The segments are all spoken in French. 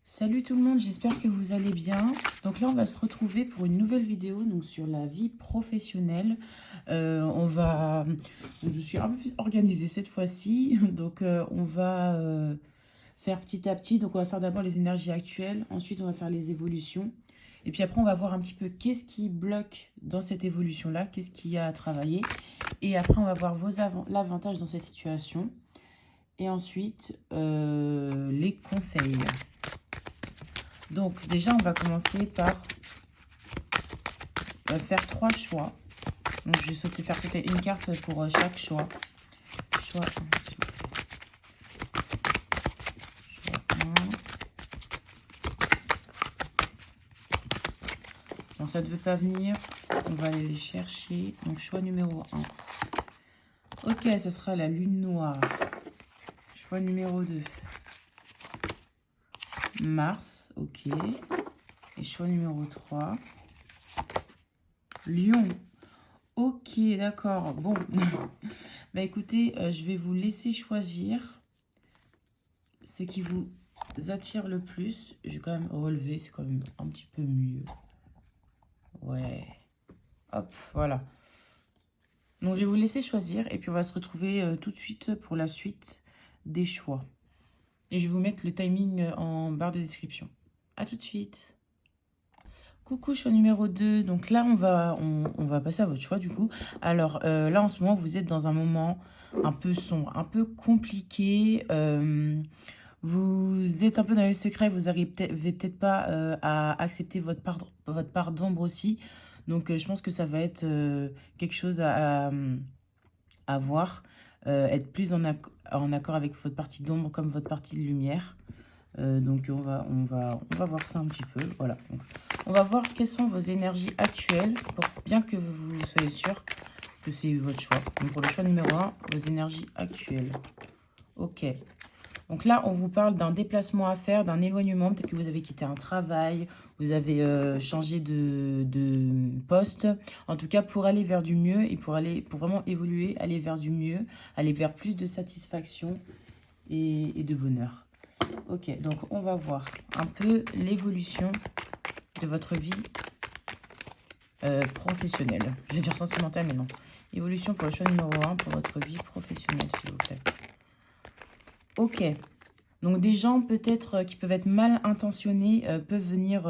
Salut tout le monde, j'espère que vous allez bien. Donc là, on va se retrouver pour une nouvelle vidéo donc sur la vie professionnelle. Je suis un peu plus organisée cette fois-ci. Donc on va faire petit à petit. Donc on va faire d'abord les énergies actuelles, ensuite on va faire les évolutions. Et puis après, on va voir un petit peu qu'est-ce qui bloque dans cette évolution-là, qu'est-ce qu'il y a à travailler. Et après, on va voir l'avantage dans cette situation. Et ensuite, les conseils. Donc déjà, on va commencer par faire 3 choix. Donc je vais faire sauter une carte pour chaque choix. Choix 1, s'il vous plaît. Choix 1. Bon, ça ne veut pas venir. On va aller les chercher. Donc choix numéro 1. Ok, ça sera la lune noire. Choix numéro 2. Mars, ok. Et choix numéro 3. Lion. Ok, d'accord. Bon, bah écoutez, je vais vous laisser choisir ce qui vous attire le plus. Je vais quand même relever, c'est quand même un petit peu mieux. Ouais. Hop, voilà. Donc, je vais vous laisser choisir et puis on va se retrouver tout de suite pour la suite des choix. Et je vais vous mettre le timing en barre de description. À tout de suite. Coucou, choix numéro 2. Donc là, on va passer à votre choix du coup. Alors là, en ce moment, vous êtes dans un moment un peu sombre, un peu compliqué. Vous êtes un peu dans le secret. Vous n'arrivez peut-être pas à accepter votre part d'ombre aussi. Donc je pense que ça va être quelque chose à voir. Être plus en accord avec votre partie d'ombre comme votre partie de lumière. Donc on va voir ça un petit peu. Voilà. Donc, on va voir quelles sont vos énergies actuelles pour bien que vous soyez sûr que c'est votre choix. Donc pour le choix numéro 1, vos énergies actuelles. Ok. Donc là, on vous parle d'un déplacement à faire, d'un éloignement. Peut-être que vous avez quitté un travail, vous avez changé de poste. En tout cas, pour aller vers du mieux et pour vraiment évoluer, aller vers du mieux, aller vers plus de satisfaction et de bonheur. Ok, donc on va voir un peu l'évolution de votre vie professionnelle. Je vais dire sentimentale, mais non. Évolution pour le choix numéro 1 pour votre vie professionnelle, s'il vous plaît. Ok. Donc des gens peut-être qui peuvent être mal intentionnés peuvent venir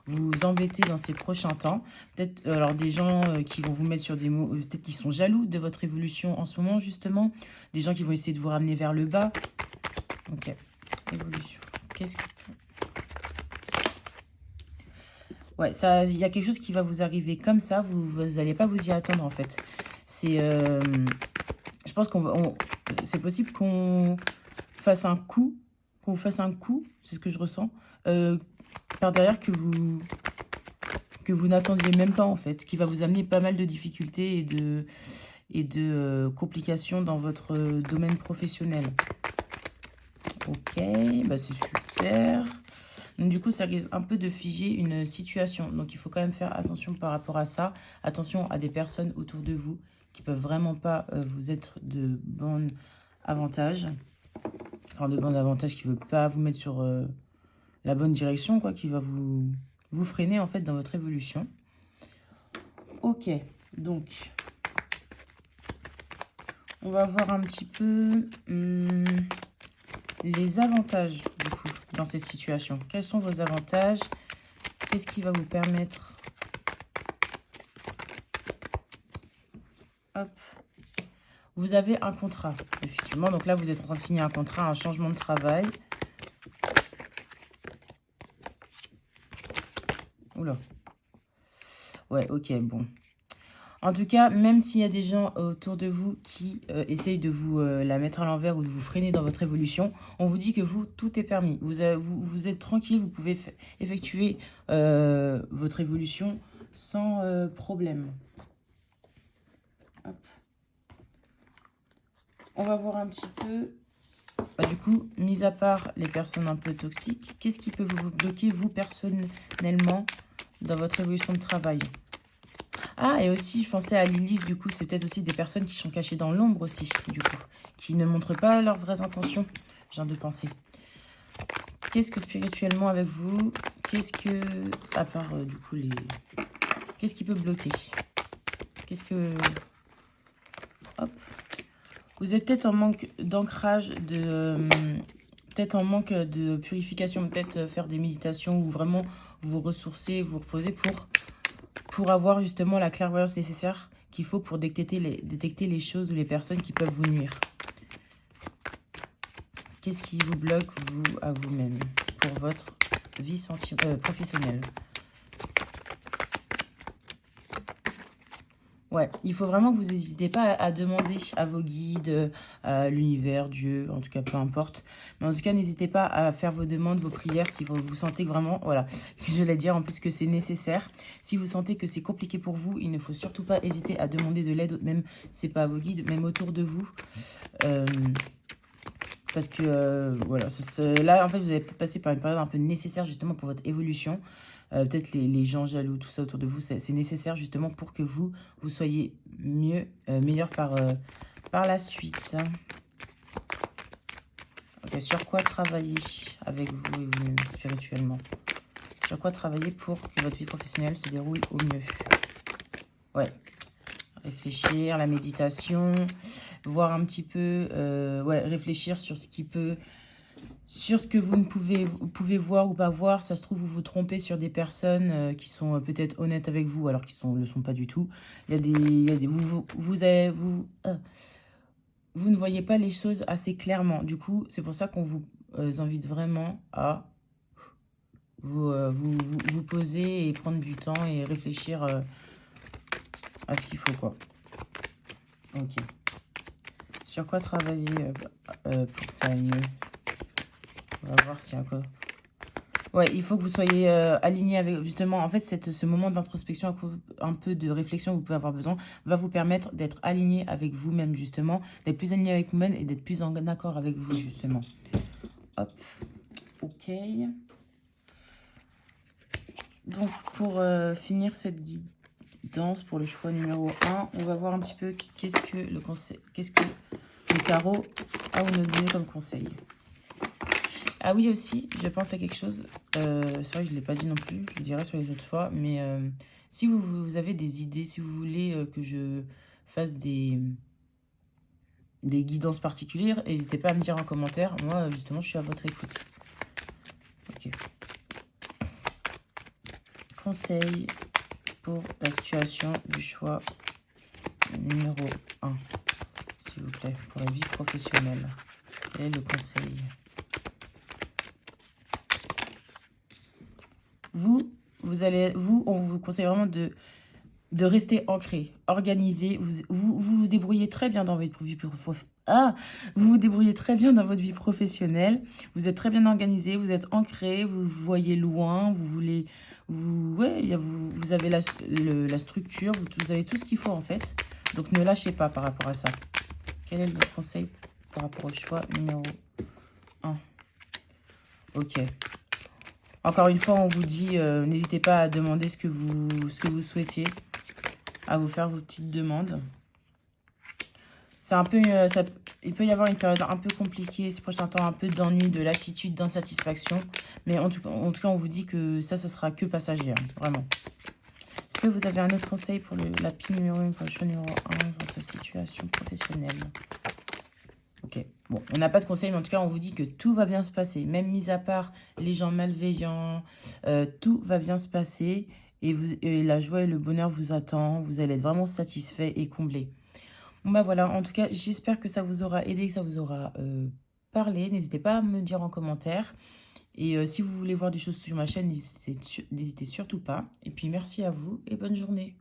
vous embêter dans ces prochains temps. Peut-être alors des gens qui vont vous mettre sur des mots, peut-être qui sont jaloux de votre évolution en ce moment justement. Des gens qui vont essayer de vous ramener vers le bas. Ok. Évolution. Qu'est-ce que... Ouais, ça, il y a quelque chose qui va vous arriver comme ça. Vous n'allez pas vous y attendre en fait. C'est, je pense c'est possible qu'on fasse un coup, c'est ce que je ressens, par derrière que vous n'attendiez même pas en fait, qui va vous amener pas mal de difficultés et de complications dans votre domaine professionnel. Ok, bah c'est super. Donc du coup, ça risque un peu de figer une situation. Donc il faut quand même faire attention par rapport à ça. Attention à des personnes autour de vous qui peuvent vraiment pas vous être de bons avantages. Enfin, de bons avantages qui ne veulent pas vous mettre sur la bonne direction, quoi, qui va vous freiner en fait dans votre évolution. Ok, donc on va voir un petit peu les avantages du coup dans cette situation. Quels sont vos avantages? Qu'est-ce qui va vous permettre? Hop. Vous avez un contrat, effectivement. Donc là, vous êtes en train de signer un contrat, un changement de travail. Oula. Ouais, ok, bon. En tout cas, même s'il y a des gens autour de vous qui essayent de vous la mettre à l'envers ou de vous freiner dans votre évolution, on vous dit que vous, tout est permis. Vous êtes tranquille, vous pouvez effectuer votre évolution sans problème. Hop. On va voir un petit peu, bah, du coup, mis à part les personnes un peu toxiques, qu'est-ce qui peut vous bloquer, vous, personnellement, dans votre évolution de travail? Ah, et aussi, je pensais à Lilith, du coup, c'est peut-être aussi des personnes qui sont cachées dans l'ombre aussi, du coup, qui ne montrent pas leurs vraies intentions, j'ai viens de penser. Qu'est-ce que spirituellement avec vous, qu'est-ce que, à part, du coup, les... Qu'est-ce qui peut bloquer? Qu'est-ce que... Hop. Vous êtes peut-être en manque d'ancrage, peut-être en manque de purification, peut-être faire des méditations ou vraiment vous ressourcer, vous reposer pour avoir justement la clairvoyance nécessaire qu'il faut pour détecter les choses ou les personnes qui peuvent vous nuire. Qu'est-ce qui vous bloque, vous, à vous-même, pour votre vie professionnelle? Ouais, il faut vraiment que vous n'hésitez pas à demander à vos guides, à l'univers, Dieu, en tout cas, peu importe. Mais en tout cas, n'hésitez pas à faire vos demandes, vos prières, si vous sentez que vraiment, voilà, je l'ai dire en plus que c'est nécessaire. Si vous sentez que c'est compliqué pour vous, il ne faut surtout pas hésiter à demander de l'aide, même si ce n'est pas à vos guides, même autour de vous. Parce que, voilà, là, en fait, vous allez peut-être passer par une période un peu nécessaire, justement, pour votre évolution. Peut-être les gens jaloux, tout ça autour de vous, c'est nécessaire, justement, pour que vous soyez meilleur par la suite. Ok, sur quoi travailler avec vous et vous-même, spirituellement? Sur quoi travailler pour que votre vie professionnelle se déroule au mieux? Ouais. Réfléchir, la méditation, voir un petit peu, ouais, réfléchir sur ce qui peut, sur ce que vous ne pouvez voir ou pas voir. Ça se trouve, vous vous trompez sur des personnes qui sont peut-être honnêtes avec vous, alors qu'ils le sont pas du tout. Il y a des vous ne voyez pas les choses assez clairement. Du coup, c'est pour ça qu'on vous invite vraiment à vous poser et prendre du temps et réfléchir à ce qu'il faut, quoi. Ok. Sur quoi travailler pour que ça aille mieux? On va voir s'il y a encore... Ouais, il faut que vous soyez aligné avec, justement, en fait, ce moment d'introspection, un peu de réflexion que vous pouvez avoir besoin, va vous permettre d'être aligné avec vous-même, justement, d'être plus aligné avec vous-même et d'être plus en accord avec vous, justement. Hop, ok. Donc, pour finir cette guidance, pour le choix numéro 1, on va voir un petit peu qu'est-ce que le tarot a à nous donner comme conseil. Ah oui, aussi, je pense à quelque chose. C'est vrai que je ne l'ai pas dit non plus, je le dirai sur les autres fois. Mais si vous avez des idées, si vous voulez que je fasse des guidances particulières, n'hésitez pas à me dire en commentaire. Moi, justement, je suis à votre écoute. Ok. Conseil pour la situation du choix numéro 1, s'il vous plaît, pour la vie professionnelle. Quel est le conseil? On vous conseille vraiment de rester ancré, organisé. Vous vous débrouillez très bien dans votre vie professionnelle. Vous vous débrouillez très bien dans votre vie professionnelle. Vous êtes très bien organisé, vous êtes ancré, vous voyez loin, vous avez la structure, vous avez tout ce qu'il faut en fait. Donc ne lâchez pas par rapport à ça. Quel est le conseil par rapport au choix numéro 1? Ok. Encore une fois, on vous dit, n'hésitez pas à demander ce que vous souhaitiez, à vous faire vos petites demandes. C'est un peu, il peut y avoir une période un peu compliquée ces prochains temps, un peu d'ennui, de lassitude, d'insatisfaction. Mais en tout cas, on vous dit que ça sera que passager, hein, vraiment. Est-ce que vous avez un autre conseil pour la pile numéro 1, pour le choix numéro 1, dans sa situation professionnelle? Ok, bon, on n'a pas de conseil, mais en tout cas, on vous dit que tout va bien se passer. Même mis à part les gens malveillants, tout va bien se passer. Et la joie et le bonheur vous attend. Vous allez être vraiment satisfait et comblé. Bon, bah voilà, en tout cas, j'espère que ça vous aura aidé, que ça vous aura parlé. N'hésitez pas à me dire en commentaire. Et si vous voulez voir des choses sur ma chaîne, n'hésitez surtout pas. Et puis, merci à vous et bonne journée.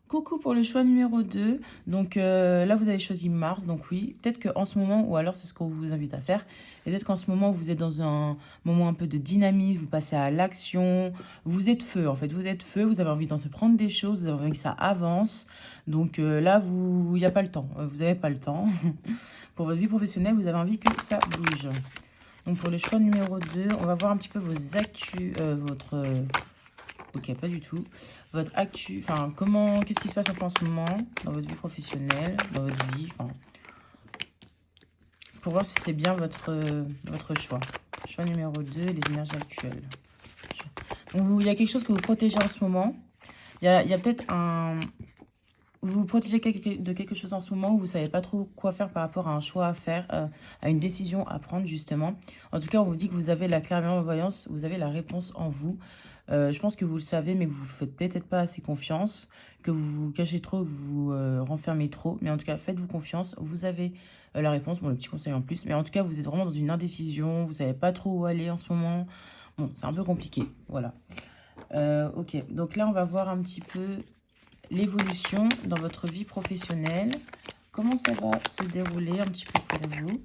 Coucou pour le choix numéro 2. Donc là, vous avez choisi Mars. Donc oui, peut-être qu'en ce moment, ou alors c'est ce qu'on vous invite à faire. Peut-être qu'en ce moment, vous êtes dans un moment un peu de dynamisme, vous passez à l'action. Vous êtes feu, en fait. Vous êtes feu, vous avez envie d'entreprendre des choses, vous avez envie que ça avance. Donc là, il n'y a pas le temps. Vous n'avez pas le temps. Pour votre vie professionnelle, vous avez envie que ça bouge. Donc pour le choix numéro 2, on va voir un petit peu vos actus, Ok, pas du tout. Votre actu, enfin, qu'est-ce qui se passe en ce moment dans votre vie professionnelle, dans votre vie, enfin, pour voir si c'est bien votre choix. Choix numéro 2, les énergies actuelles. Donc, il y a quelque chose que vous protégez en ce moment. Il y a peut-être un... Vous vous protégez de quelque chose en ce moment où vous ne savez pas trop quoi faire par rapport à un choix à faire, à une décision à prendre, justement. En tout cas, on vous dit que vous avez la clairvoyance, vous avez la réponse en vous. Je pense que vous le savez, mais que vous ne faites peut-être pas assez confiance, que vous vous cachez trop, que vous vous renfermez trop. Mais en tout cas, faites-vous confiance, vous avez la réponse. Bon, le petit conseil en plus. Mais en tout cas, vous êtes vraiment dans une indécision, vous ne savez pas trop où aller en ce moment. Bon, c'est un peu compliqué, voilà. Ok, donc là, on va voir un petit peu l'évolution dans votre vie professionnelle. Comment ça va se dérouler un petit peu pour vous?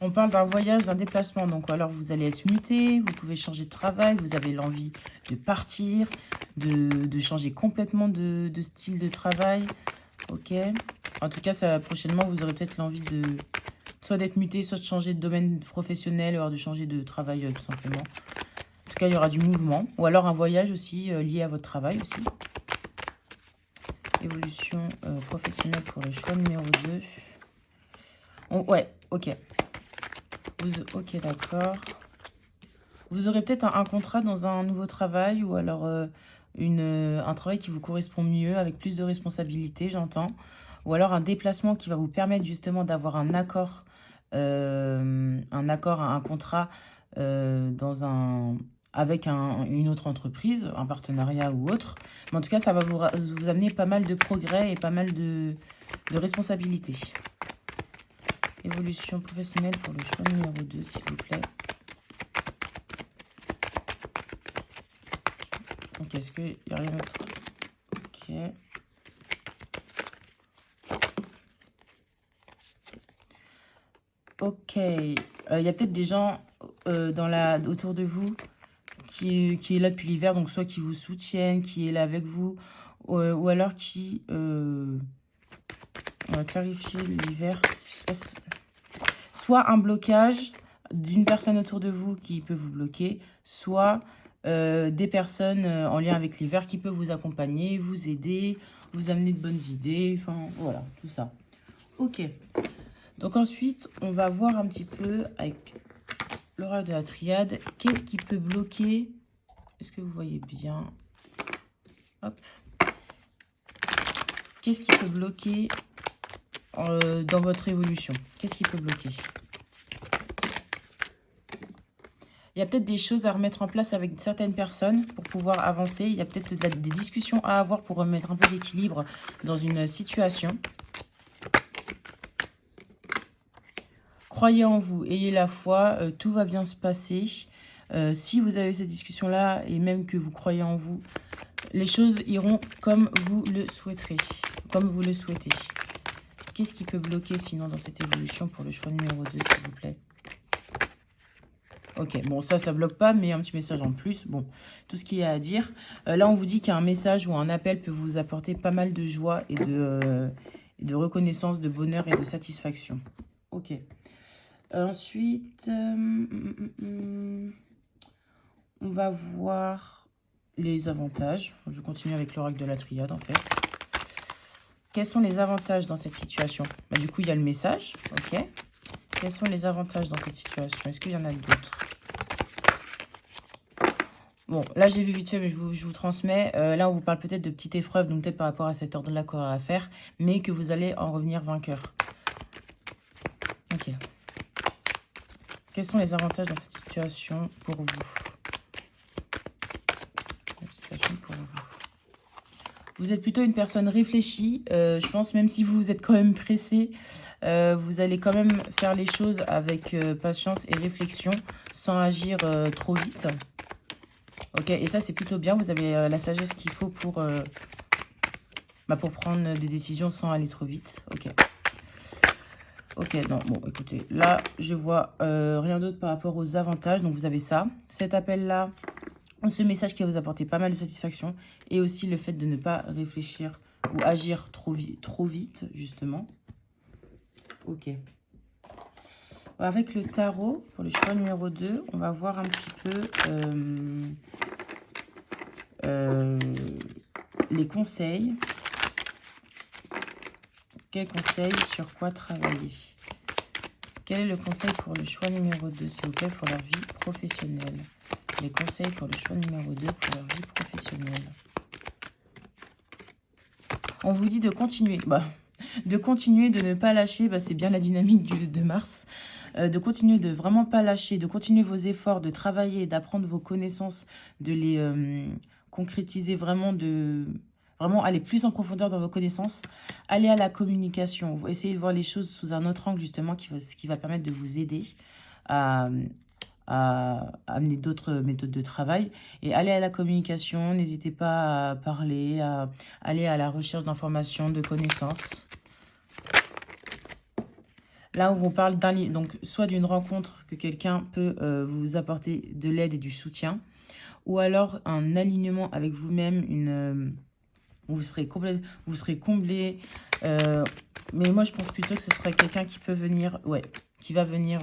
On parle d'un voyage, d'un déplacement. Donc, alors, vous allez être muté, vous pouvez changer de travail, vous avez l'envie de partir, de changer complètement de style de travail. Ok. En tout cas, ça, prochainement, vous aurez peut-être l'envie de soit d'être muté, soit de changer de domaine professionnel, ou de changer de travail tout simplement. En tout cas, il y aura du mouvement. Ou alors un voyage aussi lié à votre travail aussi. Évolution professionnelle pour le choix numéro 2. Ouais, ok. Ok, d'accord. Vous aurez peut-être un contrat dans un nouveau travail ou alors un travail qui vous correspond mieux, avec plus de responsabilités, j'entends. Ou alors un déplacement qui va vous permettre justement d'avoir un accord, un contrat avec une autre entreprise, un partenariat ou autre. Mais en tout cas, ça va vous amener pas mal de progrès et pas mal de responsabilités. Évolution professionnelle pour le choix numéro 2, s'il vous plaît. Ok, est-ce qu'il n'y a rien d'autre? Ok. Ok. Il y a peut-être des gens autour de vous qui est là depuis l'hiver, donc soit qui vous soutiennent, qui est là avec vous, ou alors qui... on va clarifier l'hiver. Soit un blocage d'une personne autour de vous qui peut vous bloquer, soit des personnes en lien avec l'hiver qui peuvent vous accompagner, vous aider, vous amener de bonnes idées, enfin voilà, tout ça. Ok. Donc ensuite, on va voir un petit peu avec l'oracle de la triade, qu'est-ce qui peut bloquer. Est-ce que vous voyez bien? Hop. Qu'est-ce qui peut bloquer dans votre évolution? Qu'est-ce qui peut bloquer? Il y a peut-être des choses à remettre en place avec certaines personnes pour pouvoir avancer. Il y a peut-être des discussions à avoir pour remettre un peu d'équilibre dans une situation. Croyez en vous, ayez la foi, tout va bien se passer. Si vous avez cette discussion-là et même que vous croyez en vous, les choses iront comme vous le souhaiterez, comme vous le souhaitez. Qu'est-ce qui peut bloquer sinon dans cette évolution pour le choix numéro 2, s'il vous plaît? Ok, bon, ça bloque pas, mais un petit message en plus. Bon, tout ce qu'il y a à dire. Là, on vous dit qu'un message ou un appel peut vous apporter pas mal de joie et de reconnaissance, de bonheur et de satisfaction. Ok. Ensuite, on va voir les avantages. Je continue avec l'oracle de la triade, en fait. Quels sont les avantages dans cette situation? Bah, du coup, il y a le message. Ok. Quels sont les avantages dans cette situation? Est-ce qu'il y en a d'autres? Bon, là, j'ai vu vite fait, mais je vous transmets. Là, on vous parle peut-être de petites épreuves, donc peut-être par rapport à cet ordre-là qu'on aura à faire, mais que vous allez en revenir vainqueur. Ok. Quels sont les avantages dans cette situation pour vous? Vous êtes plutôt une personne réfléchie. Je pense, même si vous êtes quand même pressé, vous allez quand même faire les choses avec patience et réflexion, sans agir trop vite. Ok, et ça, c'est plutôt bien. Vous avez la sagesse qu'il faut pour prendre des décisions sans aller trop vite. Ok. Ok, non, bon, écoutez, là, je vois rien d'autre par rapport aux avantages. Donc, vous avez ça. Cet appel-là, ce message qui va vous apporter pas mal de satisfaction. Et aussi le fait de ne pas réfléchir ou agir trop vite, justement. Ok. Avec le tarot, pour le choix numéro 2, on va voir un petit peu les conseils. Quels conseils, sur quoi travailler? Quel est le conseil pour le choix numéro 2, s'il vous plaît, pour leur vie professionnelle? Les conseils pour le choix numéro 2 pour leur vie professionnelle. On vous dit de continuer. De continuer, de ne pas lâcher. C'est bien la dynamique de Mars. De continuer, de vraiment pas lâcher, de continuer vos efforts, de travailler, d'apprendre vos connaissances, de les concrétiser vraiment, vraiment aller plus en profondeur dans vos connaissances. Aller à la communication. Essayez de voir les choses sous un autre angle, justement, qui va permettre de vous aider à amener d'autres méthodes de travail. Et aller à la communication, n'hésitez pas à parler, à aller à la recherche d'informations, de connaissances. Là, on vous parle donc soit d'une rencontre que quelqu'un peut vous apporter de l'aide et du soutien, ou alors un alignement avec vous-même, vous serez comblé. Mais moi, je pense plutôt que ce serait quelqu'un qui peut venir, qui va venir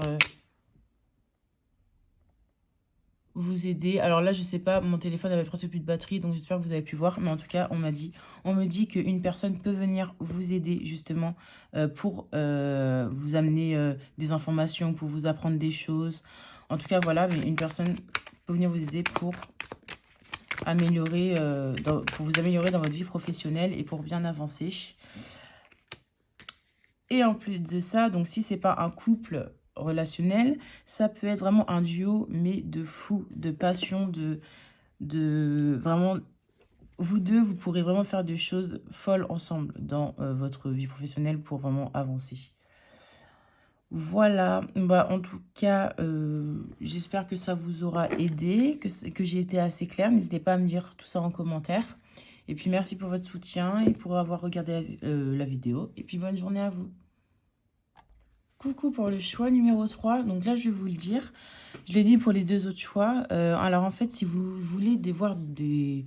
vous aider. Alors là, je sais pas, mon téléphone avait presque plus de batterie, donc j'espère que vous avez pu voir. Mais en tout cas, on me dit qu'une personne peut venir vous aider justement pour vous amener des informations, pour vous apprendre des choses. En tout cas, voilà, mais une personne peut venir vous aider pour pour vous améliorer dans votre vie professionnelle et pour bien avancer. Et en plus de ça, donc si c'est pas un couple relationnel, ça peut être vraiment un duo, mais de fou, de passion, de vraiment, vous deux, vous pourrez vraiment faire des choses folles ensemble dans votre vie professionnelle pour vraiment avancer. Voilà, en tout cas, j'espère que ça vous aura aidé, que j'ai été assez claire. N'hésitez pas à me dire tout ça en commentaire. Et puis, merci pour votre soutien et pour avoir regardé la vidéo. Et puis, bonne journée à vous. Coucou pour le choix numéro 3. Donc là, je vais vous le dire. Je l'ai dit pour les deux autres choix. Alors, en fait, si vous voulez voir des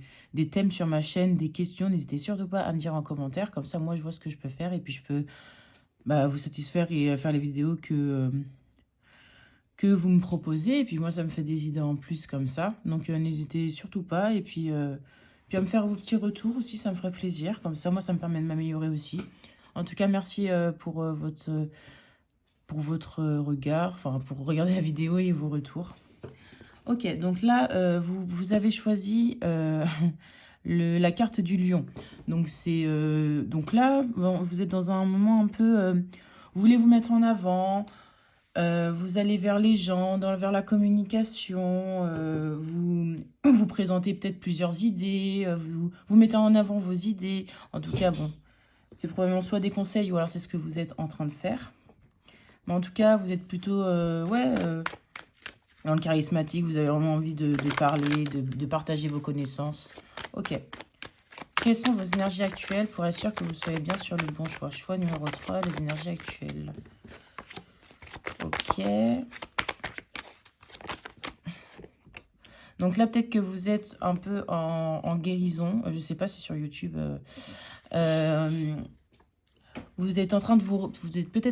thèmes sur ma chaîne, des questions, n'hésitez surtout pas à me dire en commentaire. Comme ça, moi, je vois ce que je peux faire. Et puis, je peux vous satisfaire et faire les vidéos que vous me proposez. Et puis, moi, ça me fait des idées en plus comme ça. Donc, n'hésitez surtout pas. Et puis à me faire vos petits retours aussi. Ça me ferait plaisir. Comme ça, moi, ça me permet de m'améliorer aussi. En tout cas, merci pour votre regard, enfin pour regarder la vidéo et vos retours. Ok, donc là, vous avez choisi la carte du lion. Donc donc là, vous êtes dans un moment un peu, vous voulez vous mettre en avant, vous allez vers les gens, vers la communication, vous présentez peut-être plusieurs idées, vous mettez en avant vos idées. En tout cas, c'est probablement soit des conseils ou alors c'est ce que vous êtes en train de faire. Mais en tout cas, vous êtes plutôt, dans le charismatique. Vous avez vraiment envie de parler, de partager vos connaissances. Ok. Quelles sont vos énergies actuelles pour être sûr que vous soyez bien sur le bon choix? Choix numéro 3, les énergies actuelles. Ok. Donc là, peut-être que vous êtes un peu en guérison. Je ne sais pas si sur YouTube... vous êtes peut-être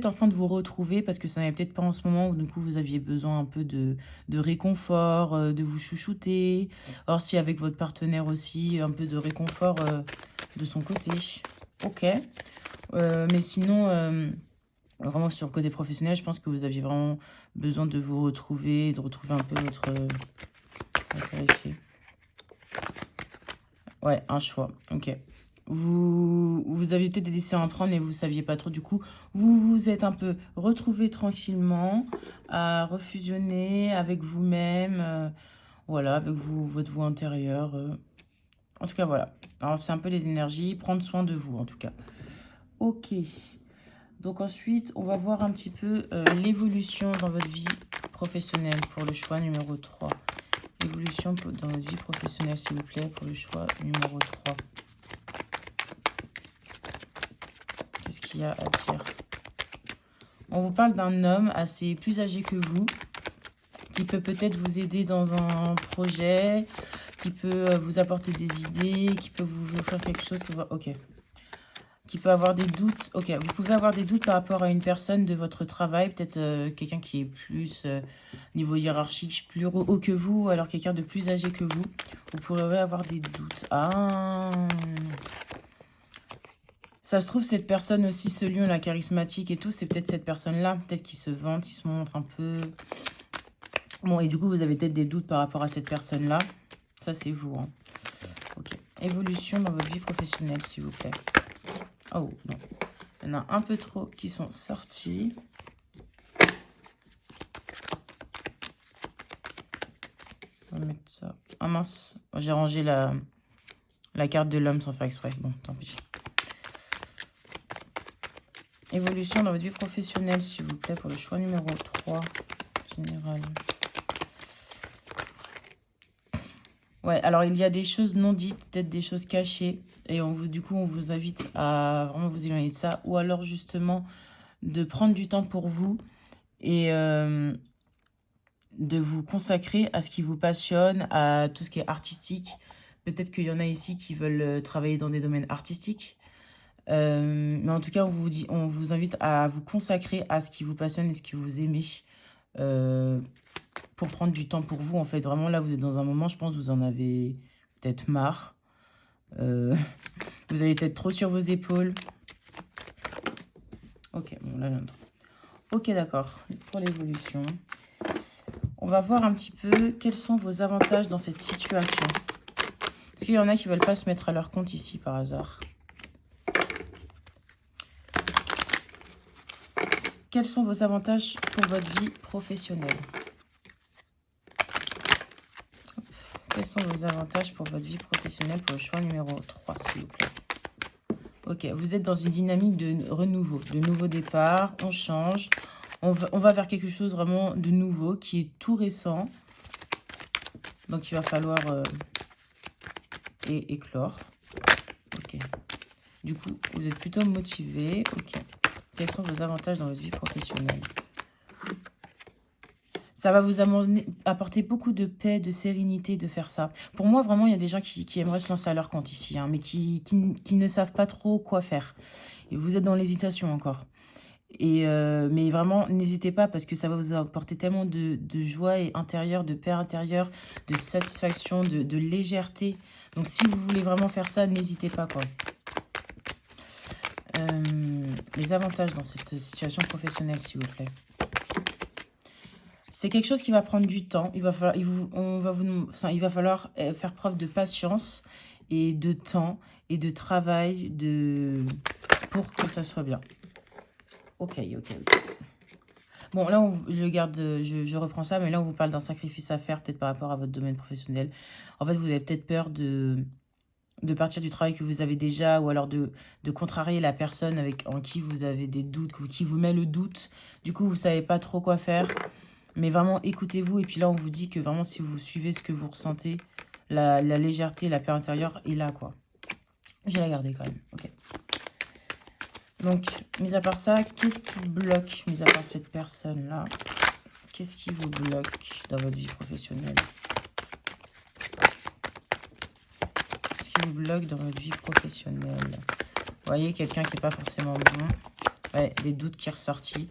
en train de vous retrouver parce que ça n'avait peut-être pas en ce moment où du coup vous aviez besoin un peu de réconfort, de vous chouchouter. Or si avec votre partenaire aussi, un peu de réconfort de son côté. Ok. Mais sinon, vraiment sur le côté professionnel, je pense que vous aviez vraiment besoin de vous retrouver, de retrouver un peu votre... on va vérifier. Ouais, un choix. Ok. Vous aviez peut-être des décisions à prendre et vous ne saviez pas trop. Du coup, vous vous êtes un peu retrouvé tranquillement, à refusionner avec vous-même, voilà, avec votre vous intérieure. En tout cas, voilà. Alors, c'est un peu les énergies, prendre soin de vous, en tout cas. Ok. Donc ensuite, on va voir un petit peu l'évolution dans votre vie professionnelle pour le choix numéro 3. Évolution dans votre vie professionnelle, s'il vous plaît, pour le choix numéro 3. Qu'est-ce qu'il y a à dire? On vous parle d'un homme assez plus âgé que vous, qui peut peut-être vous aider dans un projet, qui peut vous apporter des idées, qui peut vous offrir quelque chose. Ok. qui peut avoir des doutes. Ok, vous pouvez avoir des doutes par rapport à une personne de votre travail. Peut-être quelqu'un qui est plus niveau hiérarchique, plus haut que vous, alors quelqu'un de plus âgé que vous. Vous pourrez avoir des doutes. Ah, ça se trouve, cette personne aussi, ce lion, la charismatique et tout, c'est peut-être cette personne-là. Peut-être qu'il se vante, il se montre un peu. Bon, et du coup, vous avez peut-être des doutes par rapport à cette personne-là. Ça, c'est vous. Hein. Ok. Évolution dans votre vie professionnelle, s'il vous plaît. Oh, non. Il y en a un peu trop qui sont sortis. On va mettre ça. Ah mince, j'ai rangé la carte de l'homme sans faire exprès. Bon, tant pis. Évolution dans votre vie professionnelle, s'il vous plaît, pour le choix numéro 3. Général. Ouais, alors il y a des choses non dites, peut-être des choses cachées. Et du coup, on vous invite à vraiment vous éloigner de ça. Ou alors justement, de prendre du temps pour vous. Et de vous consacrer à ce qui vous passionne, à tout ce qui est artistique. Peut-être qu'il y en a ici qui veulent travailler dans des domaines artistiques. Mais en tout cas, on vous invite à vous consacrer à ce qui vous passionne et ce que vous aimez. Pour prendre du temps pour vous. En fait, vraiment, là, vous êtes dans un moment, je pense, vous en avez peut-être marre. Vous avez peut-être trop sur vos épaules. Ok, bon, là, ok, d'accord. Pour l'évolution. On va voir un petit peu quels sont vos avantages dans cette situation. Est-ce qu'il y en a qui ne veulent pas se mettre à leur compte ici, par hasard? Quels sont vos avantages pour votre vie professionnelle? Quels sont vos avantages pour votre vie professionnelle pour le choix numéro 3, s'il vous plaît? Ok, vous êtes dans une dynamique de renouveau, de nouveau départ, on change. On va vers quelque chose vraiment de nouveau, qui est tout récent. Donc, il va falloir éclore. Ok. Du coup, vous êtes plutôt motivé. Ok. Quels sont vos avantages dans votre vie professionnelle? Ça va vous apporter beaucoup de paix, de sérénité de faire ça. Pour moi, vraiment, il y a des gens qui aimeraient se lancer à leur compte ici, hein, mais qui ne savent pas trop quoi faire. Et vous êtes dans l'hésitation encore. Mais vraiment, n'hésitez pas parce que ça va vous apporter tellement de joie intérieure, de paix intérieure, de satisfaction, de légèreté. Donc, si vous voulez vraiment faire ça, n'hésitez pas, quoi. Les avantages dans cette situation professionnelle, s'il vous plaît. C'est quelque chose qui va prendre du temps. Il va falloir faire preuve de patience et de temps et de travail pour que ça soit bien. Ok. Bon, là, je reprends ça, mais là, on vous parle d'un sacrifice à faire, peut-être par rapport à votre domaine professionnel. En fait, vous avez peut-être peur de partir du travail que vous avez déjà, ou alors de contrarier la personne en qui vous avez des doutes, qui vous met le doute. Du coup, vous ne savez pas trop quoi faire. Mais vraiment, écoutez-vous. Et puis là, on vous dit que vraiment, si vous suivez ce que vous ressentez, la légèreté, la paix intérieure est là, quoi. Je vais la garder quand même. Ok. Donc, mis à part ça, qu'est-ce qui bloque, mis à part cette personne-là? Qu'est-ce qui vous bloque dans votre vie professionnelle? Qu'est-ce qui vous bloque dans votre vie professionnelle? Vous voyez, quelqu'un qui n'est pas forcément bon. Ouais, des doutes qui sont ressortis.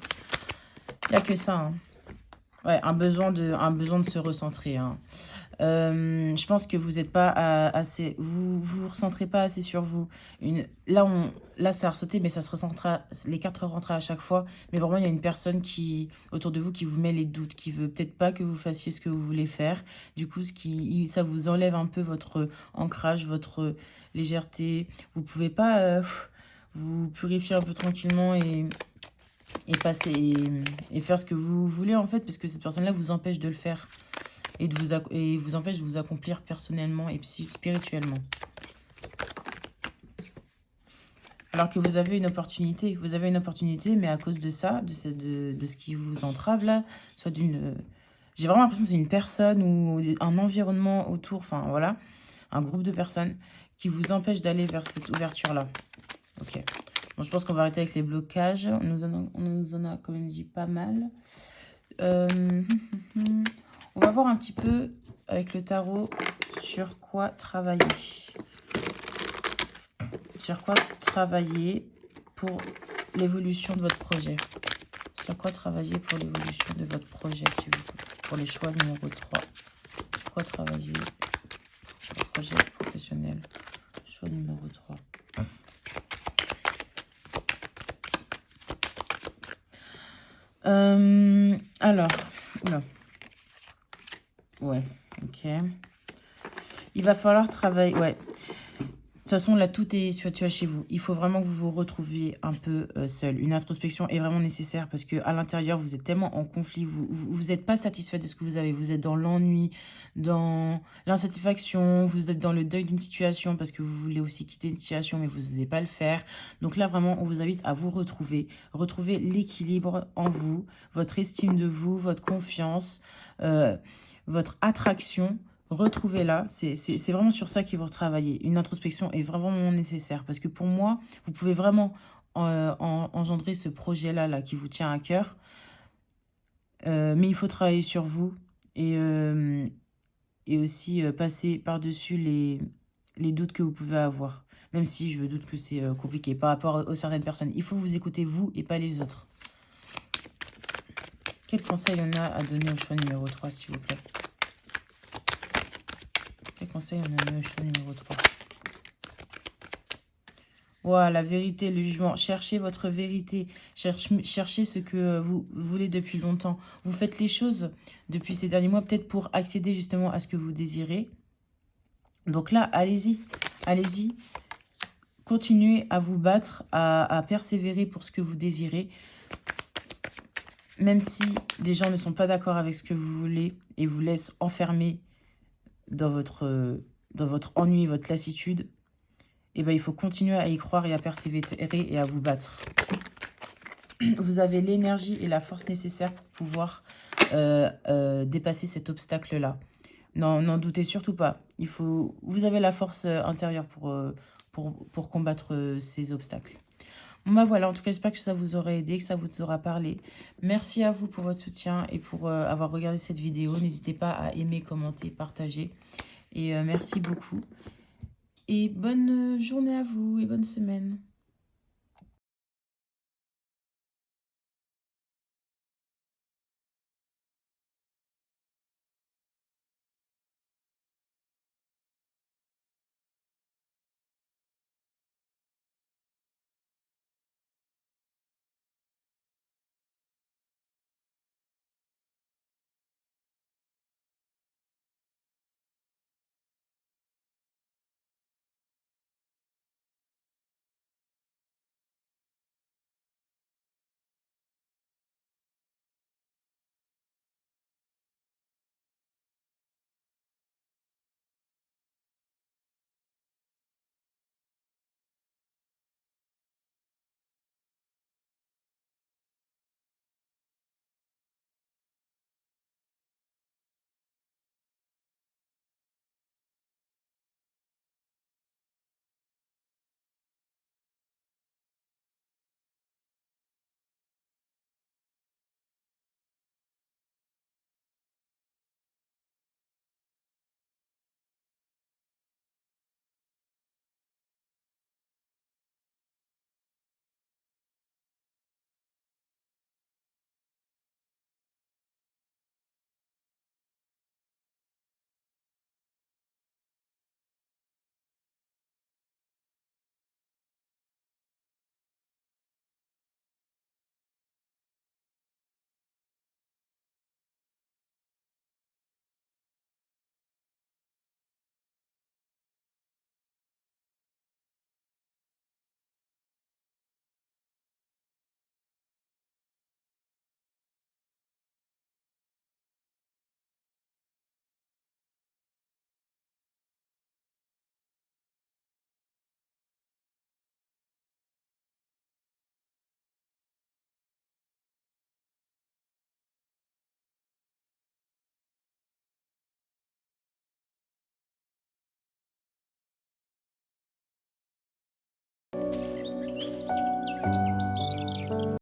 Il n'y a que ça, hein. Ouais, un besoin de se recentrer, hein. Je pense que vous n'êtes pas assez, vous recentrez pas assez sur vous. Là, ça a ressauté, mais ça se recentrera, les cartes rentrent à chaque fois. Mais vraiment, il y a une personne autour de vous qui vous met les doutes, qui veut peut-être pas que vous fassiez ce que vous voulez faire. Du coup, ça vous enlève un peu votre ancrage, votre légèreté. Vous pouvez pas vous purifier un peu tranquillement et passer et faire ce que vous voulez, en fait, parce que cette personne-là vous empêche de le faire. Et vous empêche de vous accomplir personnellement et spirituellement. Alors que vous avez une opportunité. Vous avez une opportunité, mais à cause de ça, de ce qui vous entrave là, soit d'une... J'ai vraiment l'impression que c'est une personne ou un environnement autour, enfin voilà, un groupe de personnes qui vous empêche d'aller vers cette ouverture-là. Ok. Bon, je pense qu'on va arrêter avec les blocages. On nous en a quand même dit pas mal. On va voir un petit peu avec le tarot sur quoi travailler. Sur quoi travailler pour l'évolution de votre projet? Sur quoi travailler pour l'évolution de votre projet, s'il vous plaît? Pour les choix numéro 3. Sur quoi travailler pour le projet professionnel? Choix numéro 3. Alors, oula. Ouais, ok. Il va falloir travailler, ouais. De toute façon, là, tout est tu vois, chez vous. Il faut vraiment que vous vous retrouviez un peu seul. Une introspection est vraiment nécessaire parce que à l'intérieur, vous êtes tellement en conflit. Vous n'êtes pas satisfait de ce que vous avez. Vous êtes dans l'ennui, dans l'insatisfaction. Vous êtes dans le deuil d'une situation parce que vous voulez aussi quitter une situation, mais vous n'osez pas le faire. Donc là, vraiment, on vous invite à vous retrouver. Retrouver l'équilibre en vous, votre estime de vous, votre confiance, votre attraction. Retrouvez-la, c'est vraiment sur ça qu'il faut travailler. Une introspection est vraiment nécessaire parce que pour moi, vous pouvez vraiment engendrer ce projet-là là, qui vous tient à cœur. Mais il faut travailler sur vous et aussi passer par-dessus les doutes que vous pouvez avoir. Même si je doute que c'est compliqué par rapport aux certaines personnes. Il faut vous écouter vous et pas les autres. Quel conseil on a à donner au choix numéro 3, s'il vous plaît? Quel conseil on a donné au choix numéro 3? Voilà, la vérité, le jugement. Cherchez votre vérité. Cherchez ce que vous voulez depuis longtemps. Vous faites les choses depuis ces derniers mois, peut-être pour accéder justement à ce que vous désirez. Donc là, allez-y. Allez-y. Continuez à vous battre, à persévérer pour ce que vous désirez. Même si des gens ne sont pas d'accord avec ce que vous voulez et vous laissent enfermer dans votre ennui, votre lassitude, eh ben, il faut continuer à y croire et à persévérer et à vous battre. Vous avez l'énergie et la force nécessaires pour pouvoir dépasser cet obstacle-là. N'en doutez surtout pas. Vous avez la force intérieure pour combattre ces obstacles. Bon, bah voilà, en tout cas, j'espère que ça vous aura aidé, que ça vous aura parlé. Merci à vous pour votre soutien et pour avoir regardé cette vidéo. N'hésitez pas à aimer, commenter, partager. Et merci beaucoup. Et bonne journée à vous et bonne semaine.